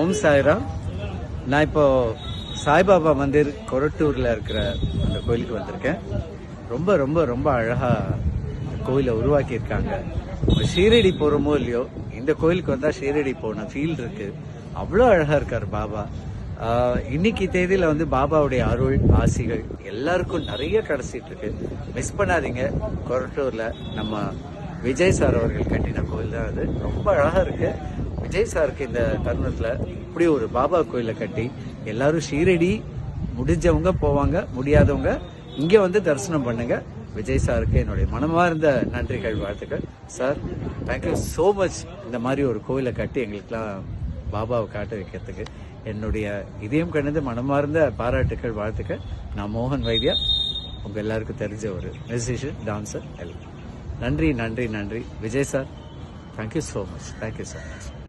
ஓம் சாய்ராம். நான் இப்போ சாய்பாபா மந்திர் கொரட்டூர்ல இருக்கிற அந்த கோயிலுக்கு வந்திருக்கேன். ரொம்ப ரொம்ப ரொம்ப அழகா கோயிலை உருவாக்கி இருக்காங்க. ஷீரடி போறோமோ இல்லையோ, இந்த கோயிலுக்கு வந்தா ஷீரடி போன ஃபீல் இருக்கு. அவ்வளோ அழகா இருக்காரு பாபா. இன்னைக்கு தேதியில வந்து பாபாவுடைய அருள் ஆசிகள் எல்லாருக்கும் நிறைய கிடைச்சிட்டு இருக்கு. மிஸ் பண்ணாதீங்க. கொரட்டூர்ல நம்ம விஜய் சார் அவர்கள் கட்டின கோயில் தான் அது. ரொம்ப அழகா இருக்கு. விஜய் சாருக்கு இந்த தருணத்துல இப்படி ஒரு பாபா கோயிலை கட்டி எல்லாரும் ஷீரடி முடிஞ்சவங்க போவாங்க, முடியாதவங்க இங்க வந்து தரிசனம் பண்ணுங்க. விஜய் சாருக்கு என்னுடைய மனமார்ந்த நன்றிகள், வாழ்த்துக்கள். Sir, thank you so much. இந்த மாதிரி ஒரு கோயிலை கட்டி எங்களுக்கெல்லாம் பாபாவை காட்ட வைக்கிறதுக்கு என்னுடைய இதயம் கணிந்து மனமார்ந்த பாராட்டுக்கள், வாழ்த்துக்கள். நான் மோகன் வைத்தியா, உங்க எல்லாருக்கும் தெரிஞ்ச ஒரு மியூசிஷியன், டான்சர். நன்றி நன்றி நன்றி Vijay sir. Thank you so much. Thank you so much.